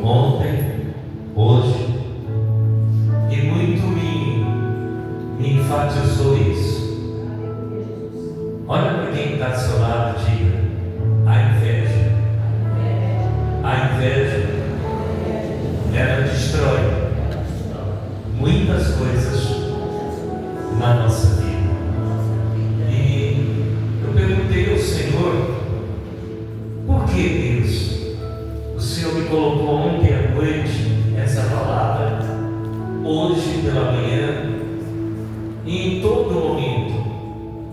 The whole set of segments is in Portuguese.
ontem, hoje, e muito me enfatizou isso. Olha para quem está ao seu lado e diga: a inveja. A inveja, ela destrói muitas coisas na nossa vida. E eu perguntei ao Senhor: por que, Deus, o Senhor me colocou ontem à noite essa palavra, hoje pela manhã e em todo momento?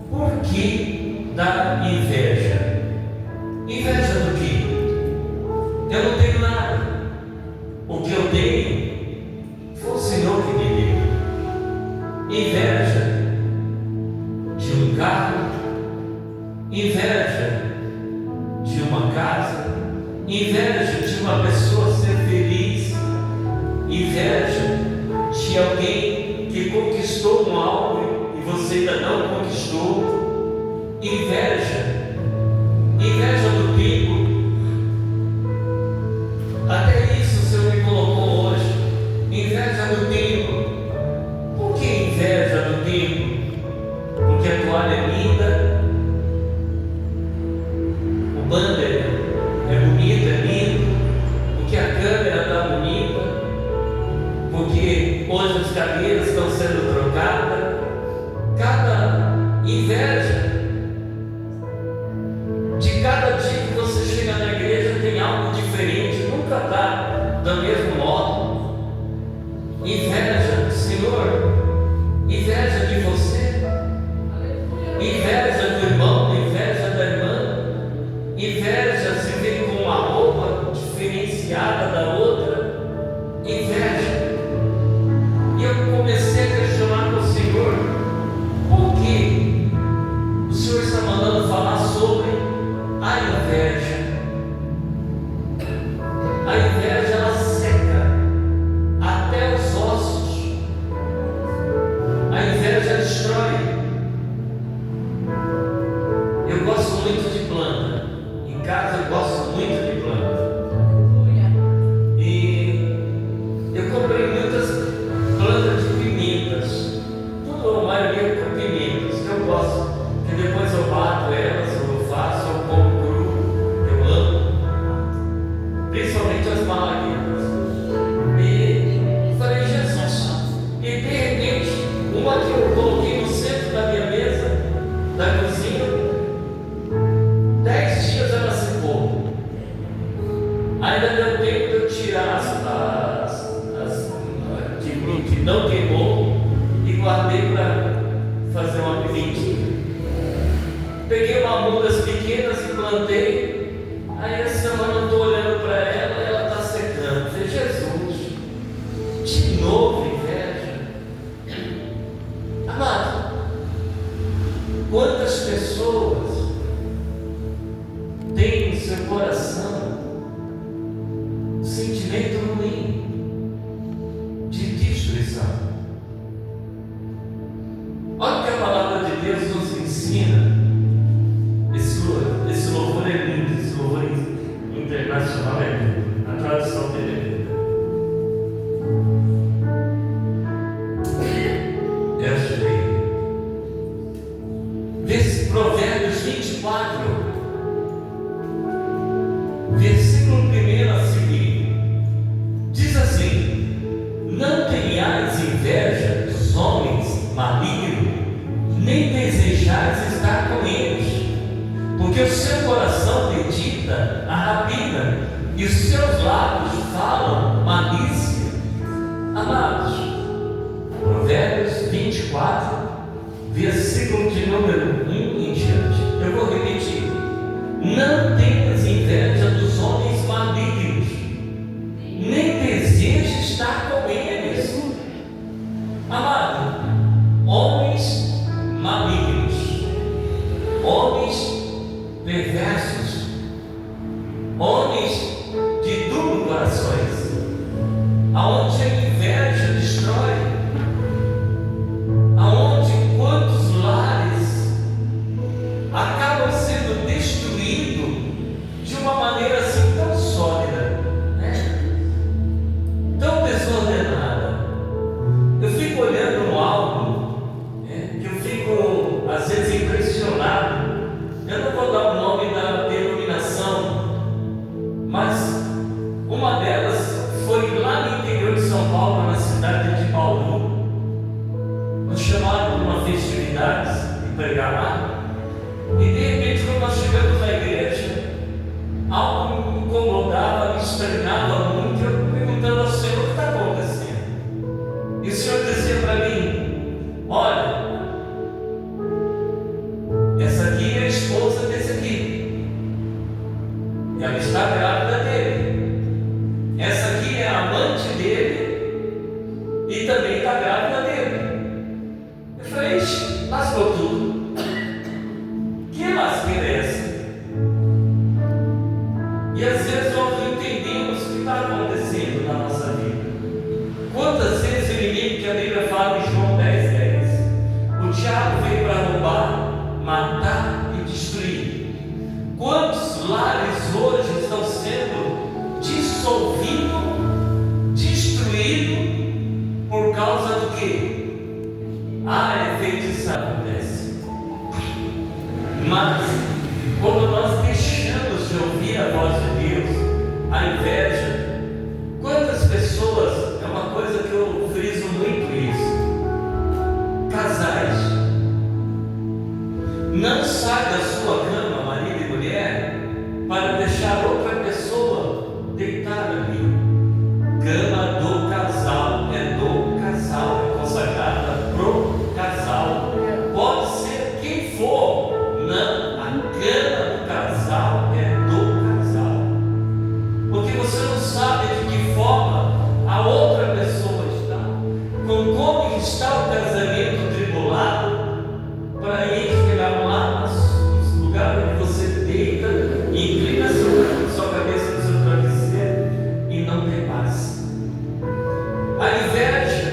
Por que da inveja? Inveja do quê? Eu não tenho nada. O que eu tenho foi o Senhor que me deu. Inveja de um carro, inveja de uma casa, inveja de uma pessoa ser feliz, inveja de alguém que conquistou um algo e você ainda não conquistou, inveja do tempo. Até isso o Senhor me colocou hoje. Inveja do tempo. Por que inveja do tempo? Porque a toalha é linda, o banner é bonito, é lindo, porque a câmera está bonita, porque hoje as cadeiras estão sendo trocadas. Cada inveja de cada dia que você chega na igreja tem algo diferente, nunca está do mesmo modo. Inveja, Senhor, inveja de você, inveja do irmão, inveja da irmã, inveja se vê com uma roupa diferenciada da outra, inveja. E eu comecei a questionar com o Senhor: por que o Senhor está mandando falar sobre a inveja? A inveja, ela seca até os ossos. A inveja destrói. Eu gosto muito de planta. Em casa eu gosto muito de planta. E eu comprei muitas plantas de pimentas. Tudo, a maioria com pimentas, que eu gosto. Que depois eu bato elas, eu faço, eu como cru, eu amo. Principalmente as malaguetas. E falei: Jesus. E de repente, uma que eu coloquei no centro da minha mesa, da cozinha, 10 dias ela secou. Ainda deu tempo de eu tirar as que não queimou e guardei para fazer uma pimentinha. Peguei uma mudas pequenas e plantei. Aí essa semana eu estou olhando para ela e ela está secando. Falei: Jesus, de novo inveja. Amado, quantas pessoas têm no seu coração um sentimento ruim de destruição? Olha o que a palavra de Deus nos ensina. Esse louvor é lindo, esse louvor internacional é lindo. A tradução dele é linda. Eu achei. Provérbios 24, versículo 1 a seguir, diz assim: não tenhais inveja dos homens malignos, nem desejais estar com eles, porque o seu coração medita a rapina e os seus lábios falam malícia. Amados, Provérbios 24, versículo de número 1 em diante, eu vou repetir: não tenhas inveja dos homens malignos, nem desejes estar com eles. Amado, homens malignos, homens perversos, homens de duplo corações, aonde a inveja destrói, aonde quantos lares acabam sendo destruídos de uma maneira assim tão sólida, né? Uma delas foi lá no interior de São Paulo, na cidade de Bauru. Nos chamaram para uma festividade de pregar lá. E de repente, quando nós chegamos na igreja, algo me incomodava, me estranhava muito. Eu perguntando ao Senhor: o que está acontecendo? E o Senhor dizia para mim: olha, essa aqui é a esposa desse aqui, e ela está grávida dele. Essa aqui é a amante dele e também está grávida dele. Eu falei: ixi, lascou tudo. Que lasqueira é essa? E às vezes nós não entendemos o que está acontecendo na nossa vida. Quantas vezes o inimigo, que a Bíblia fala em João 10:10, o diabo veio para roubar, matar e destruir. Quantos lares hoje estão sendo dissolvidos, destruídos, por causa do quê? É feitiçaria acontece. Mas quando nós deixamos de ouvir a voz de Deus, a inveja, quantas pessoas, é uma coisa que eu friso muito isso, casais, não sai da sua cama, marido e mulher, para deixar outra pessoa deitar ali. Cama do casal, é do casal, é consagrada pro casal. Pode ser quem for, não, a cama do casal é do casal. Porque você não sabe de que forma a outra pessoa está, com como está o casamento tribulado, para ir chegar lá no lugar onde você deita e inclina sua cabeça no seu travesseiro e não tem paz. A inveja,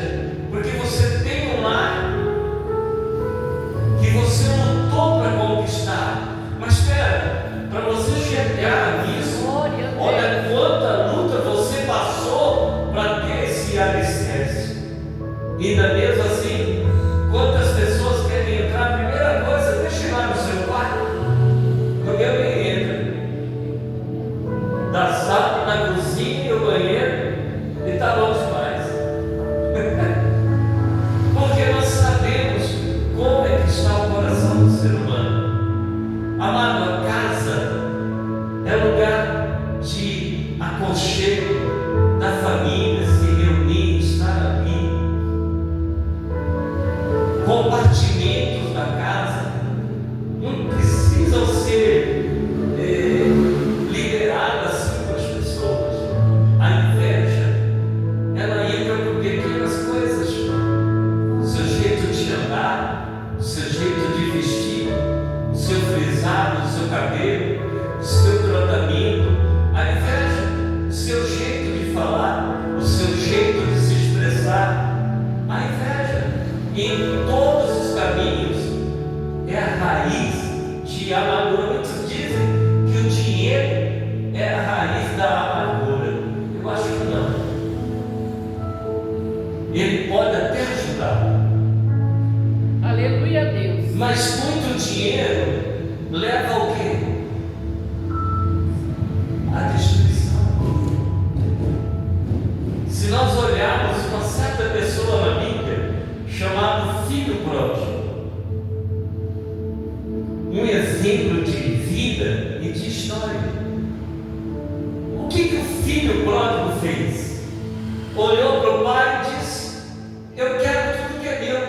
porque você tem um lar que você lutou para conquistar. Mas espera, para você chegar nisso, olha quanta luta você passou para ter esse alicerce. E ainda mesmo assim, quantas pessoas querem entrar, a primeira coisa, deixa eu ir lá no seu quarto. O meu nem entra. Da sala, na cozinha e o banheiro, e está bom demais. Porque nós sabemos como é que está o coração do ser humano. Amado, a casa é lugar de aconchego da família, se reunir, estar ali. Compartimentos da casa não precisam ser lideradas assim pelas pessoas. A inveja, ela entra por pequenas coisas. O seu jeito de andar, o seu jeito de vestir, o seu frisado, o seu cabelo, o seu tratamento. A inveja, o seu jeito de falar, o seu jeito de se expressar. A inveja, em todos os caminhos, é a raiz de amargura. Muitos dizem que o dinheiro é a raiz da amargura. Eu acho que não. Ele pode até ajudar. Aleluia a Deus. Mas muito dinheiro leva ao quê? A destruição. Se nós olharmos uma certa pessoa na Bíblia, chamado filho pródigo, um exemplo de vida e de história. O que o filho pródigo fez? Olhou para o pai e disse: eu quero tudo que é meu,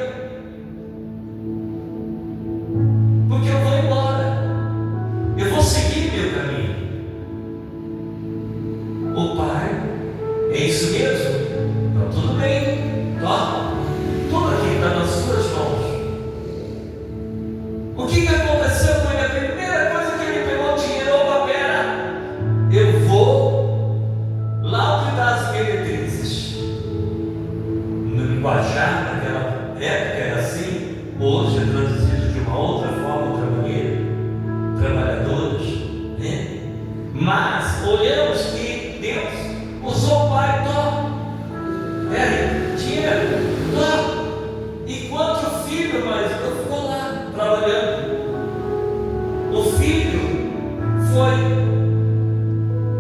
porque eu vou embora, eu vou seguir meu caminho. O pai: é isso mesmo? Então tudo bem, toma, tudo aqui está nas suas mãos. O que aconteceu com ele? A primeira coisa que ele pegou o dinheiro: opa, pera, eu vou lá cuidar das meretrizes. No linguajar daquela época era assim, hoje é traduzido de uma outra forma, outra maneira, trabalhadoras, né? Mas olhamos que Deus usou o pai: toma, dinheiro, toma. Enquanto o filho mais novo ficou lá trabalhando. O filho foi,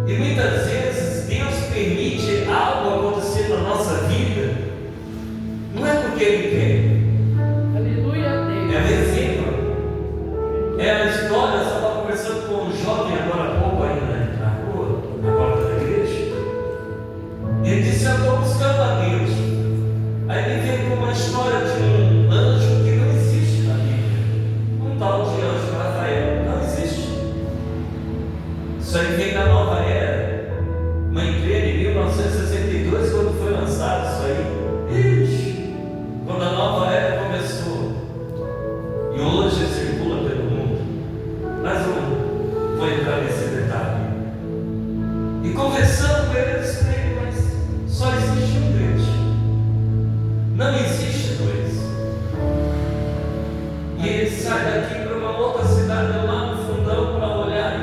e muitas vezes Deus ele quer. Aleluia a Deus. É a recíproca. É a história. Eu estava conversando com um jovem agora há pouco ainda na rua, na porta da igreja. Ele disse: eu estou buscando a Deus. Aí ele veio com uma história de um anjo que não existe na Bíblia. Um tal de anjo Rafael. Não existe. Isso aí vem da nova era. Uma empresa em 1962, quando foi lançado isso aí. Ixi, quando a nova era começou. E hoje circula pelo mundo. Mas não vou entrar nesse detalhe. E conversando com ele, eu disse para ele: mas só existe um Deus. Não existe dois. E ele sai daqui para uma outra cidade lá no fundão para olhar.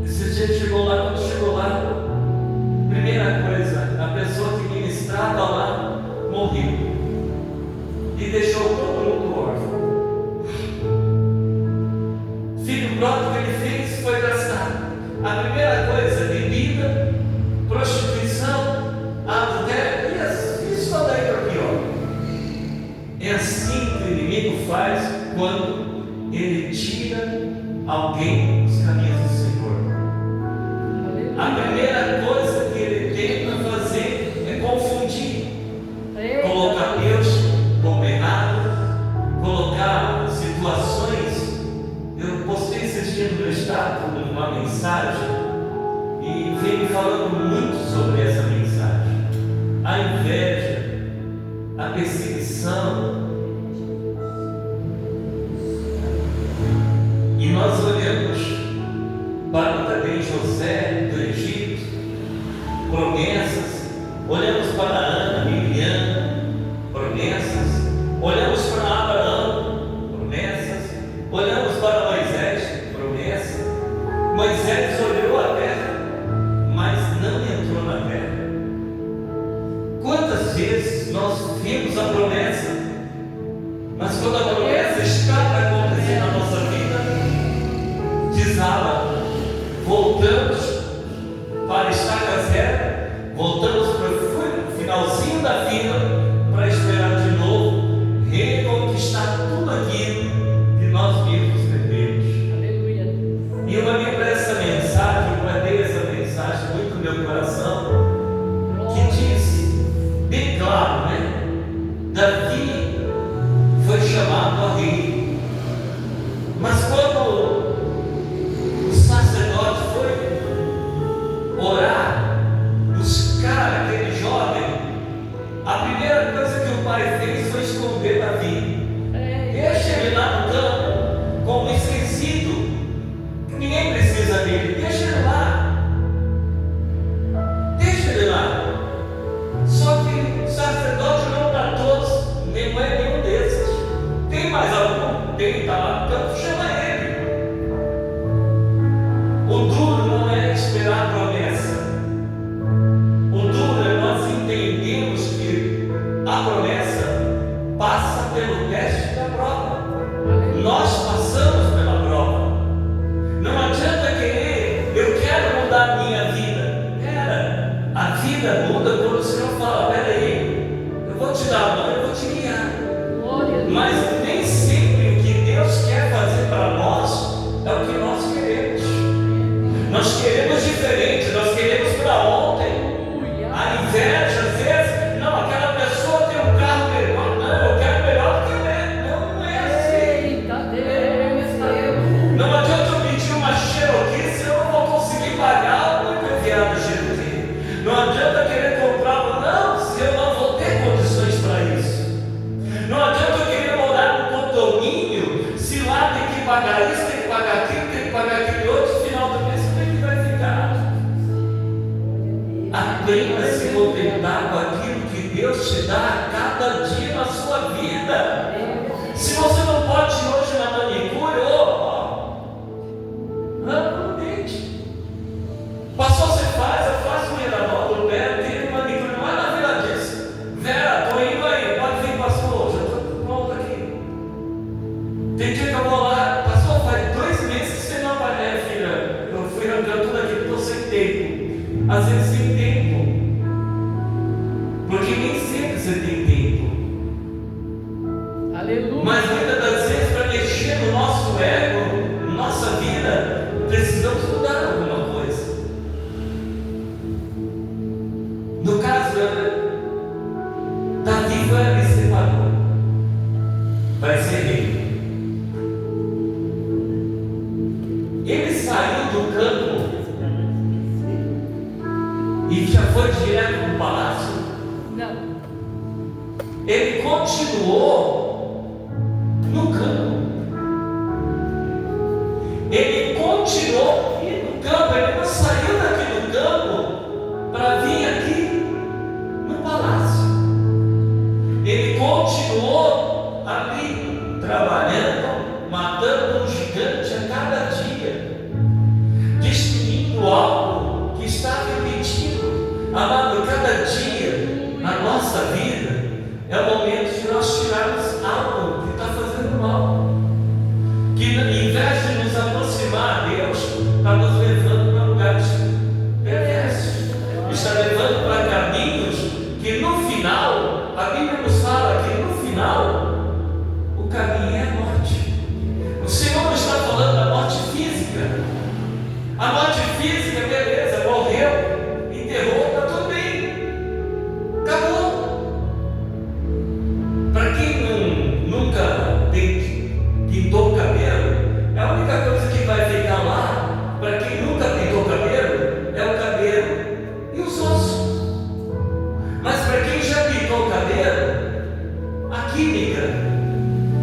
E esse dia chegou lá, quando chegou lá, primeira coisa, a pessoa que ministrava lá morreu. E deixou todo mundo órfão. Filho próprio que ele fez foi gastar. A primeira coisa, bebida, prostituição, adultério, e isso daí para pior. É assim que o inimigo faz quando ele tira alguém dos caminhos do Senhor. A primeira coisa que ele tenta fazer é confundir, colocar Deus como errado, colocar situações. Eu postei esses dias no meu estado uma mensagem e veio falando muito sobre essa mensagem. A inveja, a perseguição. E nós olhamos para também José do Egito, promessas. Olhamos para Ana, Miriam, promessas. Olhamos para Abraão, promessas. Olhamos para Moisés, promessa. Moisés olhou a terra, mas não entrou na terra. Quantas vezes nós vimos a promessa, mas quando a promessa está para acontecer na nossa vida, desaba, voltamos para a estaca zero, voltamos para o finalzinho da fila para esperar de novo reconquistar tudo aquilo que nós mesmos perdemos. Aleluia. E eu olhei para essa mensagem, guardei essa mensagem muito no meu coração, que diz bem claro, né? Davi foi chamado a rei, mas quando o sacerdote foi orar, buscar aquele jovem, a primeira coisa que o pai fez foi esconder Davi. Deixa ele lá no campo como esquecido, ninguém precisa dele, deixa ele lá, deixa ele lá. Só que o sacerdote não para todos, nem é nenhum desses. Tem mais algum? Tem, está lá no campo, chama ele. O duro não é esperar a promessa. O duro é nós entendemos que a promessa passa pelo teste da prova. Nós passamos pela prova. Não adianta querer, eu quero mudar a minha vida. Pera, a vida muda quando o Senhor fala: pera aí, eu vou te dar a mão, eu vou te guiar. Mas nem sempre o que Deus quer fazer para nós é o que nós queremos. Nós queremos diferente, nós queremos para ontem. A inveja, às vezes, não, aquela pessoa tem um carro melhor, não, eu quero melhor do que ele. Não é assim. Não adianta eu pedir uma Cherokee se eu não vou conseguir pagar o muito enviado Cherokee. Não adianta querer comprar um, não, se eu não vou ter condições para isso. Não adianta eu querer morar no condomínio, se lá tem que pagar isso, tem que pagar aquilo, tem que pagar aquele outro, no final do mês como é que vai ficar? Aprenda a se contentar com aquilo que Deus te dá a cada dia na sua vida. Se você não pode ir hoje na manicure, arranca o dente. Pastor, você faz, eu faço Miramar do pé, tem manicure lá na Vila disso. Vera, estou indo aí, pode vir, pastor, já estou pronto aqui. Tem dia que eu vou lá, pastor, faz 2 meses que você não aparece, filha. Eu fui arrancando tudo aqui, estou sem tempo. Às vezes sem tempo, porque nem sempre você tem tempo. Davi foi ali, se separou, vai ser rei. Ele saiu do campo e já foi direto para o palácio? Não. Ele continuou no campo. Ele continuou no campo. Ele não saiu daqui do campo para vir aqui no palácio. Ele continuou ali, trabalhando, matando um gigante a cada dia, destruindo algo que está repetindo. Amado, cada dia na nossa vida é o momento de nós tirarmos algo que está fazendo mal, que em vez de nos aproximar a Deus, está nos levando para lugares perversos, está levando para caminhos que no final, a Bíblia nos fala que no final o caminho é a morte. O Senhor não está falando da morte física. A morte física, beleza, morreu, enterrou, está tudo bem, acabou. Para quem nunca pintou o cabelo, a única coisa que vai ficar lá, para quem nunca pintou o cabelo, é o cabelo e os ossos. Mas para quem já pintou o cabelo, a química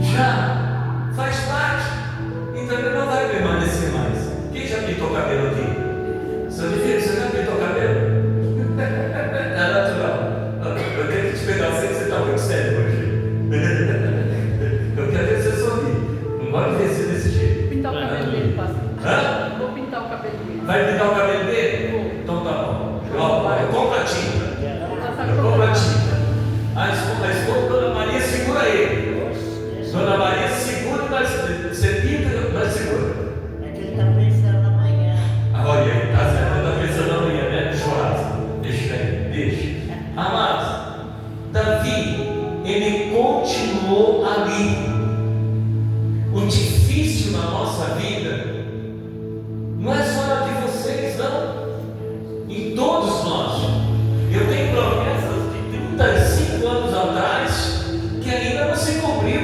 já faz parte, então ele não vai permanecer mais. Quem já pintou o cabelo aqui? Você já pintou o cabelo? É natural. Eu tenho que te pegar, sei que você está muito sério hoje. Eu quero ver você sorrir. Não pode ver você desse jeito. Pintar o cabelo dele, pastor. Hã? Vou pintar o cabelo dele. Vai pintar o cabelo dele? Vou. Então tá bom. Eu compro a tinta. Vou passar Eu cor compro a branca. tinta. A esposa, Dona Maria, segura ele. Dona Maria, segura, você pinta, mas segura. É que ele está pensando amanhã. Olha aí, tá certo, ele está pensando amanhã, né? Churrasco. Deixa aí, deixa. Amados, Davi, ele continuou ali. O difícil na nossa vida não é só na de vocês, não. Em todos nós. Eu tenho promessas de 35 anos atrás que ainda não se cumpriu.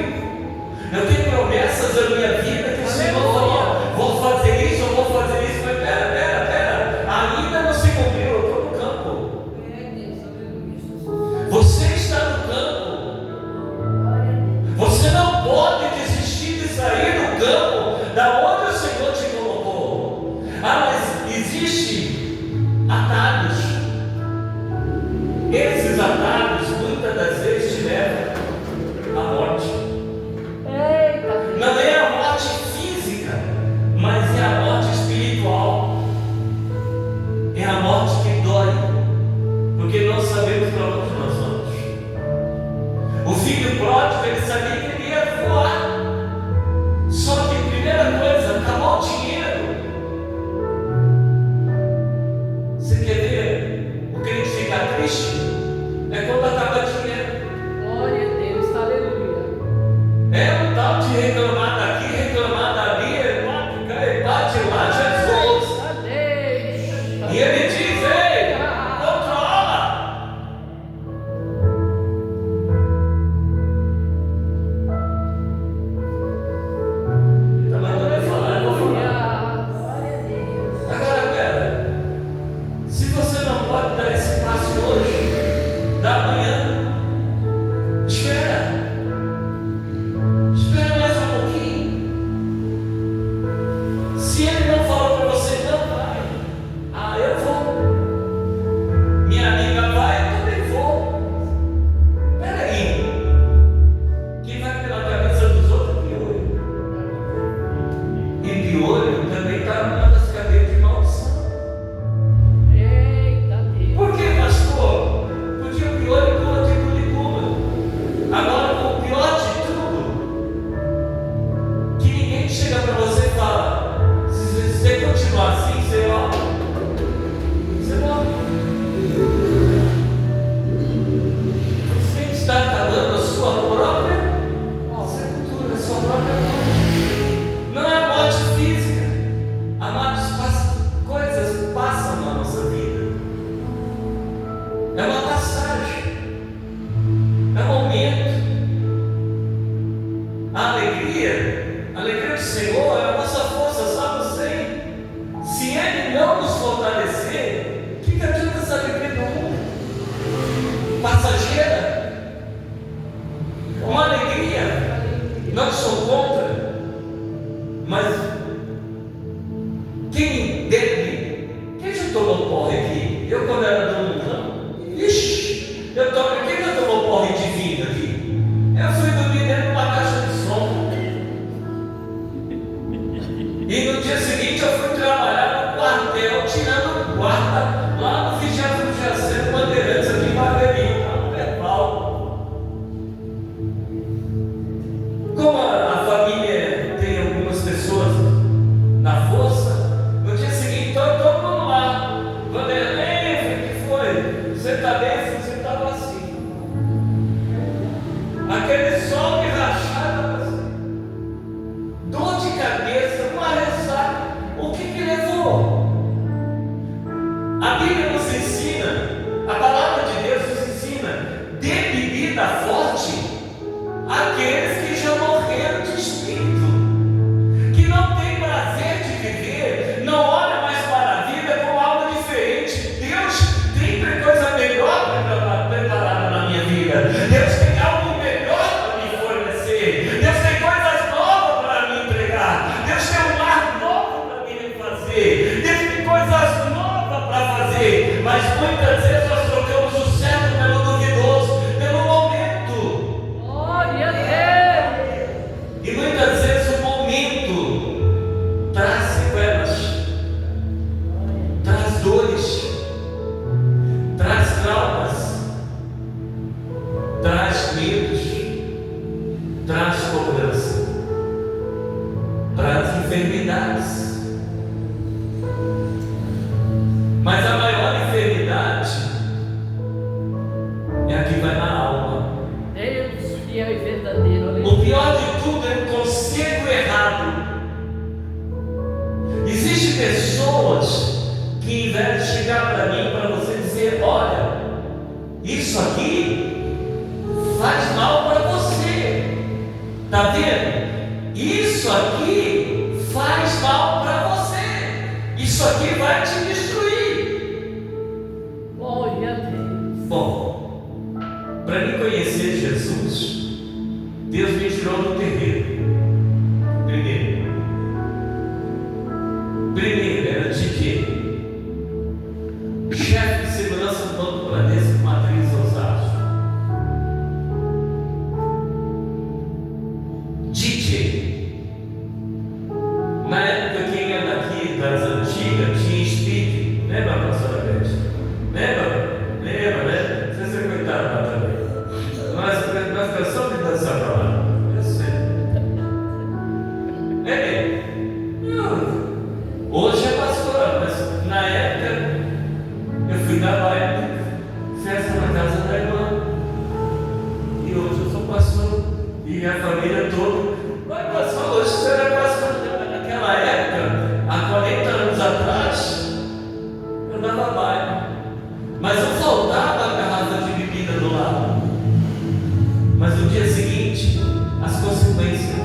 Eu tenho promessas da minha vida que o Senhor falou: vou fazer isso, eu vou fazer isso. Mas pera, ainda não se cumpriu. Eu estou no campo. Você está no campo. Você não pode desistir de sair do campo da onde o Senhor te colocou. Mas existem atalhos. Esses atalhos muitas das vezes te levam à morte. Eita, Deus. Não é a morte física, mas é a morte espiritual. É a morte que dói, porque não sabemos para onde nós vamos. O filho pródigo, ele sabia que ele ia voar. Só que, primeira coisa, acabou o dinheiro. Você quer ver o crente ficar triste? É quando acaba o dinheiro. Glória a Deus, aleluia. É um tal de reclamar daqui, reclamar dali, bate lá, Jesus. Adeus. E ele diz: ei, controla. Está mandando eu falar, eu vou falar. Glória a Deus. Agora, pera, se você não pode dar esse passo hoje, dá amanhã, espera mais um pouquinho. Se ele não falou para você, não vai, eu vou, minha amiga vai, eu também vou. Pera aí, quem vai pela cabeça dos outros é piolho, e piolho também está numa das cadeias de maldição. Eita, Deus. Por que, pastor? muitas vezes nós trocamos o certo pelo duvidoso, pelo momento. Glória a Deus. E muitas vezes o momento traz sequelas, traz dores, traz traumas, traz medos, traz cobrança, traz enfermidades. Mas a maior enfermidade é a que vai na alma. Deus fiel e verdadeiro. O Aleluia. pior de tudo é o conselho errado. Existem pessoas que, em vez de chegar para mim, para você dizer: olha, isso aqui faz mal para você, está vendo? Isso aqui faz mal para você, isso aqui vai te destruir. Glória a Deus. Bom, para mim conhecer Jesus, Deus me tirou do terreiro. Primeiro era DJ, chefe de segurança do Banco Bradesco, Matriz Osasco. DJ. Na época, quem é daqui das antigas tinha speak. Lembra, pastora Beth? Lembra? Lembra, né? Vocês frequentaram lá também. Nós cansamos de dançar para lá. Eu sei. Hoje é pastora, mas na época eu fui da baia, festa na casa da irmã. E hoje eu sou pastor. E a família toda. Mas pastor, hoje você era pastor. Naquela época, há 40 anos atrás, eu dava baia. Mas eu faltava a garrafa de bebida do lado. Mas no dia seguinte, as consequências.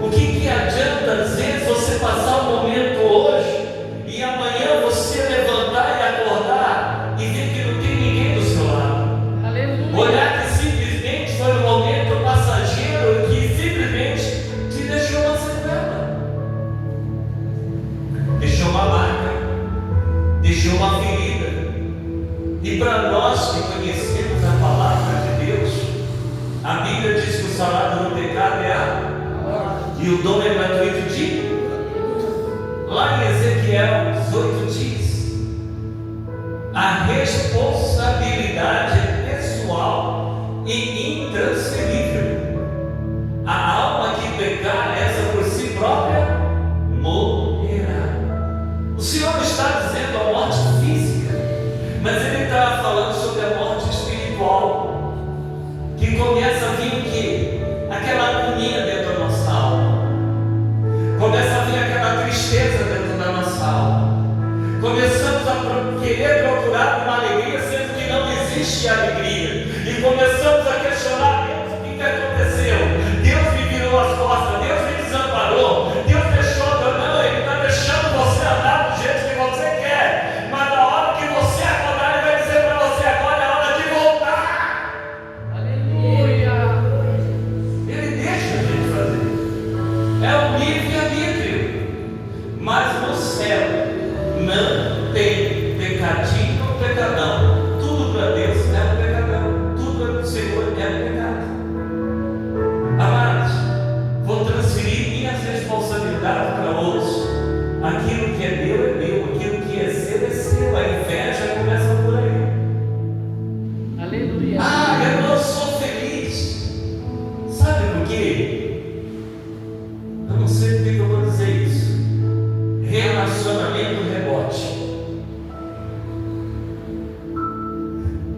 O que adianta, às vezes, você passar um momento hoje e amanhã você levantar e acordar e ver que não tem ninguém do seu lado? Aleluia. Olhar que simplesmente foi um momento passageiro que simplesmente te deixou uma sequela, deixou uma marca, deixou uma ferida. E para nós que conhecemos a palavra de Deus, a Bíblia diz que o salário do pecado é a morte, e o dom é gratuito de. Lá em Ezequiel 18 diz: a responsabilidade é pessoal e intransferível. A alma que pecar, essa por si própria morrerá. O Senhor não está dizendo a morte física, mas Ele está falando sobre a morte espiritual, que começa a vir o quê? Aquela agonia dentro da nossa alma, começa a vir aquela tristeza dentro da nossa alma, começamos a querer procurar uma alegria, sendo que não existe alegria, e começamos a questionar: Deus, o que aconteceu? Deus me virou as costas, Deus me desamparou, Deus deixou, não, Ele está deixando você andar do jeito que você quer, mas na hora que você acordar, Ele vai dizer para você: agora é hora de voltar. Aleluia. Ele deixa a gente fazer. É o livre-arbítrio. Mas no céu não tem pecadinho ou pecadão. Tudo para Deus é um pecadão. Tudo para o Senhor é um pecado. Amados, vou transferir minhas responsabilidades para outros. Aquilo que é meu é meu. Aquilo que é seu é seu. A inveja começa por aí. Aleluia. Ah, eu não sou feliz. Sabe por quê? Eu não sei por que eu vou dizer isso. Relacionamento rebote.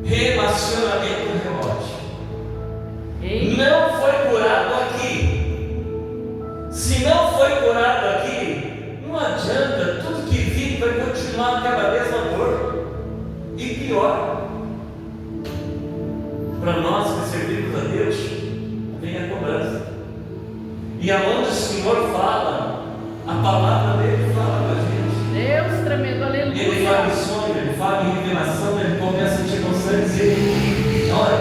Relacionamento rebote. Ei. Não foi curado aqui. Se não foi curado aqui, não adianta. Tudo que vive vai continuar cada vez a dor. E pior, para nós que servimos a Deus, vem a cobrança. E aonde o Senhor fala, a palavra dele fala para a gente. Deus tremendo, Ele fala em aleluia. sonho, ele fala em revelação, ele começa a te mostrar e dizer: olha,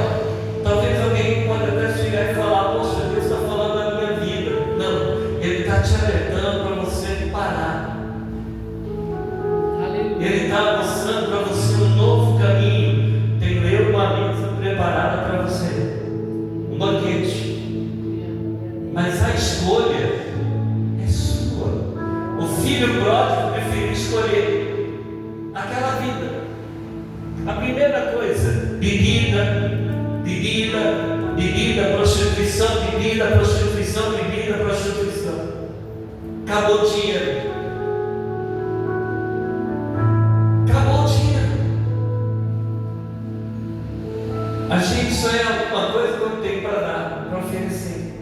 talvez alguém pode até chegar e falar: poxa, Deus está falando da minha vida. Não, Ele está te alertando para você parar. Aleluia. Ele está mostrando para você um novo A primeira coisa, bebida, prostituição, prostituição. Acabou o dinheiro. A gente só é alguma coisa quando tem para dar, para oferecer.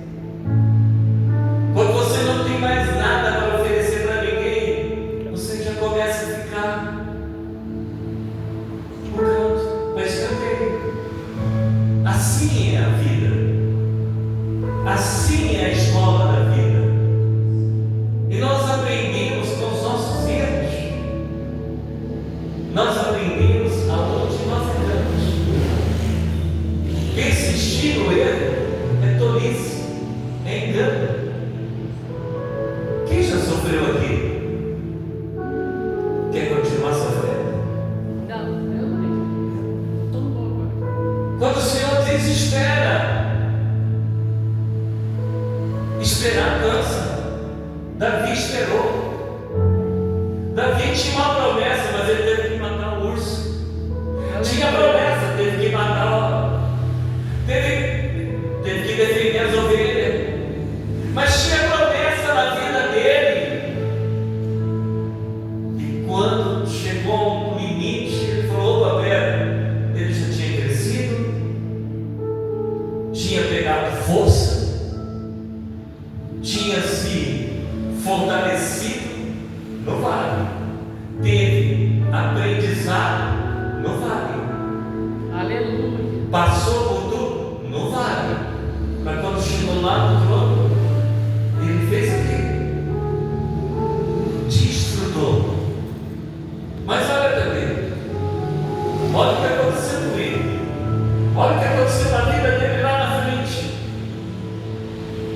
Quando você não tem mais nada para oferecer para ninguém, você já começa a ficar no canto, para escanteio. Assim é a vida. Assim é a escola da vida. E nós aprendemos com os nossos erros. Nós aprendemos aonde nós erramos. Persistir no erro é tolice, é engano. Quem já sofreu aqui? Quer continuar sofrendo? Não, eu não. Tô louco. Quando o Senhor desespera, esperar cansa. Davi esperou. Davi tinha uma promessa, mas ele teve que matar o urso. Tinha promessa, teve que matar teve que defender as ovelhas. Mas tinha promessa na vida dele. E quando chegou um limite, ele falou: opa, pera, ele já tinha crescido, tinha pegado força, tinha se fortalecido no vale, teve aprendizado no vale, Aleluia. passou por tudo no vale, mas quando chegou lá no trono, ele fez o quê? Desfrutou. Mas olha também, olha o que aconteceu com ele, olha o que aconteceu na vida dele lá na frente.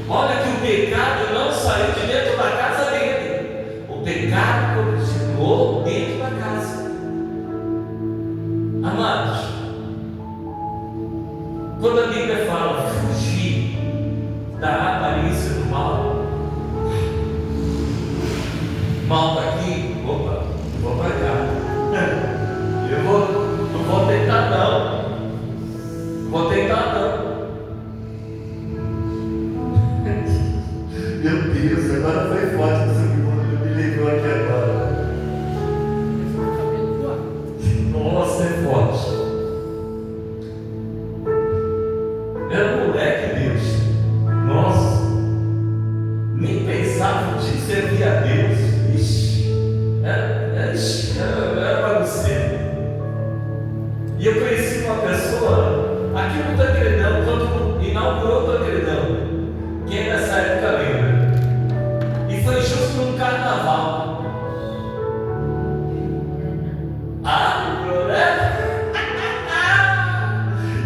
Olha que o pecado não saiu de dentro da casa dele, o pecado continuou dentro da casa. Amados, quando a Bíblia fala fugir da aparência do mal, mal está aqui, opa, vou para cá. Não vou tentar não. Vou tentar não. Meu Deus, agora foi forte essa que me ligou aqui agora. Nossa, é forte. Era um moleque, Deus. Nossa, nem pensava de servir a Deus. Ixi, era bagunceiro. E eu conheci uma pessoa aqui no Tancredão, quando inaugurou o Tancredão. Quem nessa época lembra? E foi justo num carnaval.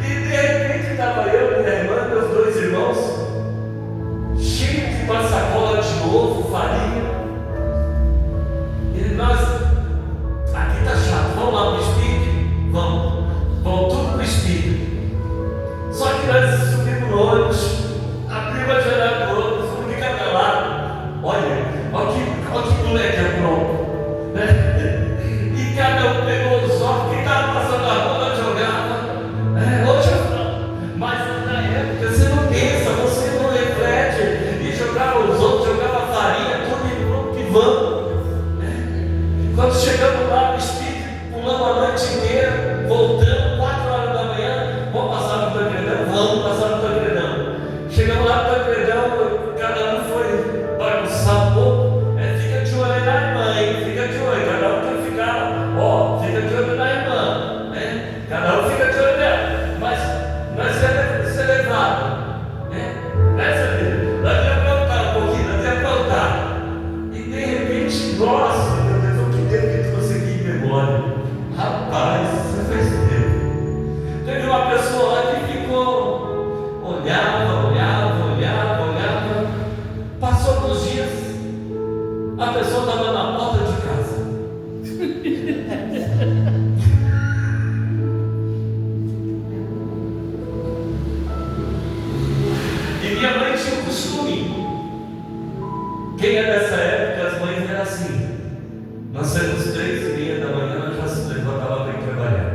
E de repente estava eu, minha irmã, meus dois irmãos, cheios de uma sacola de ovo, farinha. E nós, aqui tá chato, vamos lá pro Espírito? Vamos tudo pro Espírito. Só que nós subimos no ônibus, abrimos a janela do ônibus, um de cada lado. Olha que moleque é pronto. E cada um pegou os ovos que estava passando a bola, jogava. Hoje eu falo, mas na época você não pensa, você não reflete. E jogava os outros, jogava farinha, tudo e pronto, que vamos. Quando chegamos lá no Espírito, pulamos a noite inteira, voltamos 4 horas da manhã, vamos passar no Tancredão? Vamos passar no Tancredão. Chegamos lá no Tancredão, cada um foi bagunçar um pouco. Fica de olho na irmã, hein? Fica de olho, cada um tem que ficar, fica de olho na irmã, né? Cada um fica de olho nela. Mas nós vamos ser levados, né? Nessa vida, nós vamos aprontar um pouquinho, nós vamos aprontar. E de repente, nossa, meu Deus, o que Deus me trouxe aqui em memória? Rapaz, você fez tempo. Teve uma pessoa lá que ficou, olhava. Passou alguns dias, a pessoa estava na porta de casa. E minha mãe tinha um costume. Quem é dessa época, as mães eram assim. Nós saímos 3h30 da manhã, nós já se levantava para ir trabalhar.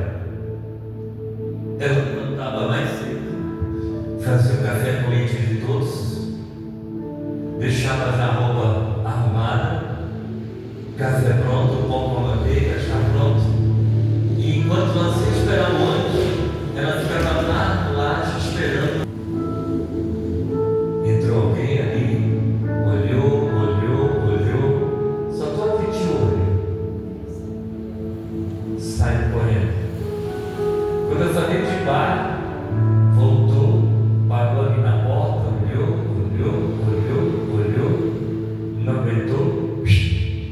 fazia o café com leite de todos, deixava já a roupa arrumada, café pronto, pão com manteiga, chá pronto. E enquanto nós esperávamos o ônibus, ela ficava lá no laje esperando. Entrou alguém ali, olhou, só estou aqui de olho. Saiu correndo. Quando eu falei de bar, voltou, parou ali na porta, olhou, não aguentou,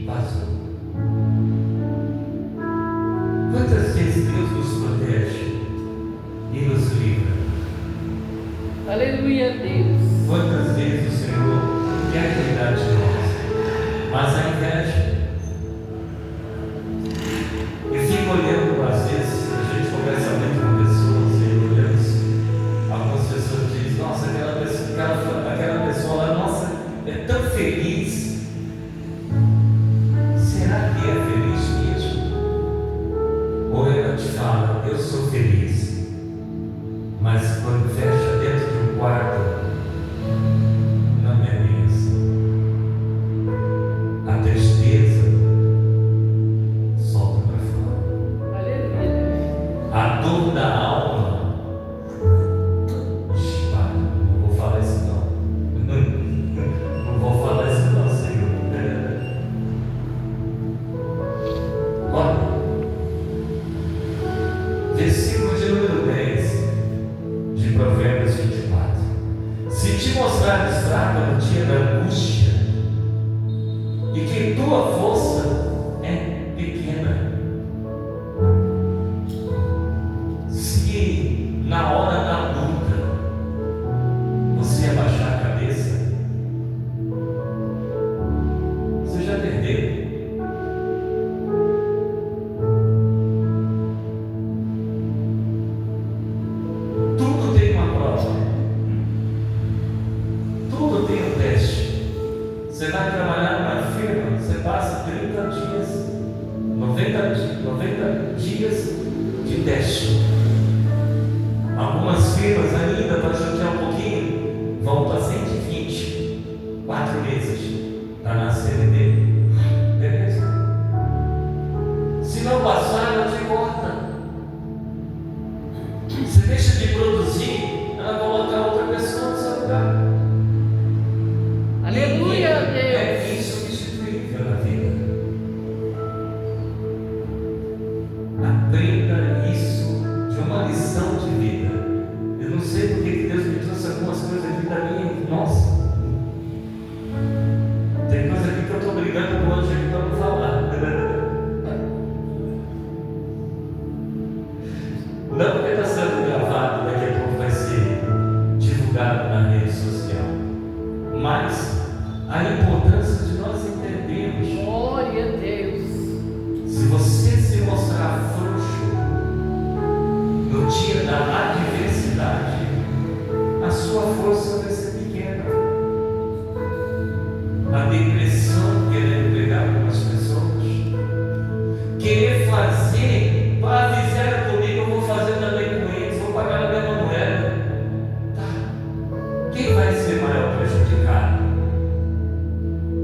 passou. Quantas vezes Deus nos protege e nos livra? Aleluia, Deus. Quantas vezes o Senhor quer cuidar de nós, mas a inveja. Eu fico olhando, às vezes, a gente conversa muito com pessoas e olhando isso. Algumas pessoas dizem, nossa, aquela pessoa lá, nossa, é tão feliz. Será que é feliz mesmo? Ou ela te fala, eu sou feliz, mas quando fecha dentro de um quarto, não é bem assim. A tristeza solta para fora. Aleluia. A dor da alma, pai, não vou falar isso não. Não vou falar isso não, Senhor. Olha, versículo de número 10 de Provérbios 24. Se te mostrares fraco no dia da angústia, e que tua força é pequena, se na hora da luta você abaixar a cabeça, você já perdeu. Tudo tem uma prova, tudo tem um teste. Você vai trabalhar numa firma, você passa 30 dias, 90 dias de teste. Algumas firmas ainda, para judiar um pouquinho, vão para 120, 4 meses. Está na CLT. Beleza? Se não passar, ela te corta. Você deixa de produzir, ela coloca outra pessoa no seu lugar. Aleluia, É Deus. insubstituível na vida. Aprenda isso de uma lição de vida. Eu não sei porque que Deus me trouxe algumas coisas aqui da minha. Nossa, tem coisa aqui que eu estou brigando com o anjo aqui para não falar. Não porque está sendo gravado, daqui a pouco vai ser divulgado na rede social. Mas a importância de nós entendermos. Glória a Deus. Se você se mostrar frouxo no dia da adversidade, a sua força vai ser pequena. A depressão, querendo pegar algumas pessoas, querer fazer, para fizeram comigo, eu vou fazer também com eles, vou pagar a mesma moeda. Tá. Quem vai ser maior prejudicado?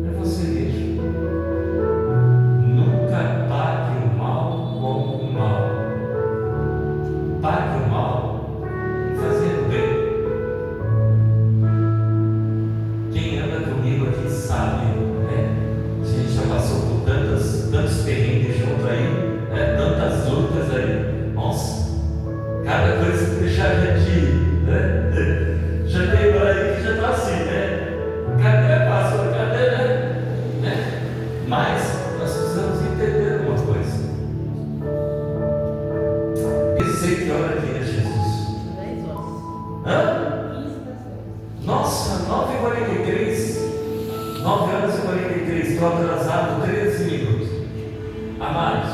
É você mesmo. Nunca pague o mal com o mal. Pague o mal fazendo bem. Quem anda comigo aqui sabe, né? A gente já passou por tantos perrengues junto aí, né? Tantas lutas aí. Nossa, cada coisa que deixar a gente, né? Já tem hora aí que já está assim, né? Cadê a pastor? Cadê, né? Mas nós precisamos entender uma coisa. Eu sei que hora que é Jesus. 10 horas. Hã? 15 das 10. Nossa, 9h43. 9 horas e 43. Estou atrasado 13 minutos. Amados,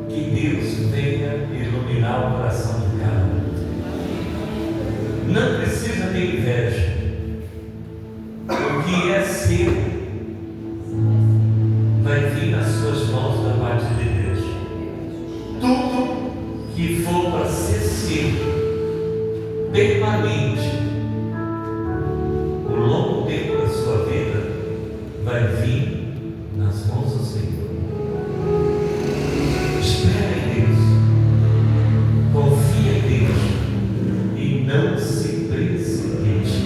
que Deus venha iluminar o coração de cada um. Não precisa ter inveja. O que é seu vai vir nas suas mãos da parte de Deus. Tudo que for para ser seu permanente, o longo tempo da sua vida vai vir nas mãos do Senhor. Espera em Deus, confia em Deus e não se precipite.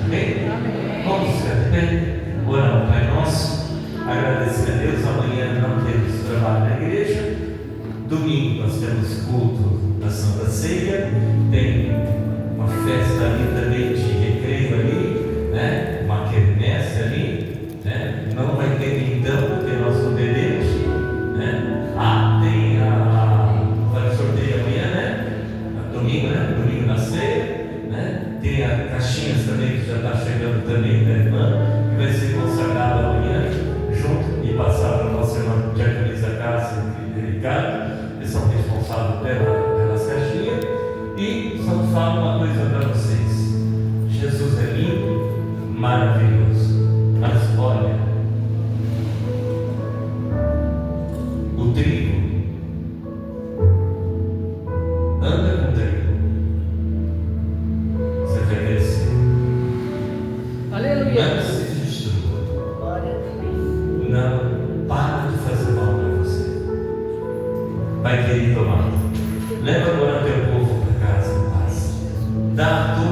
Amém? Amém. Vamos ficar de pé, orar, Pai Nosso, agradecer a Deus. Amanhã não temos trabalho na igreja, domingo nós temos culto da Santa Ceia, tem uma festa ali também de recreio ali, né? Uma quermesse ali, né? Não vai ter então, porque nós não bebemos, né? Tem vai sorteio amanhã, né? Domingo, né? Domingo na ceia, né? Tem a caixinhas também que já está chegando também da irmã, que vai ser consagrada amanhã, junto e passar para a nossa irmã Diaconisa da Casa e Ricardo, que são responsáveis pelas caixinhas. E só falo uma coisa para vocês: Jesus é lindo, maravilhoso, mas olha, o trigo, anda com o trigo, você vai crescer, Aleluia. não se destrua, Glória a Deus. não para de fazer mal para você, vai querer tomar. Leva agora teu povo para casa em paz, dá a tua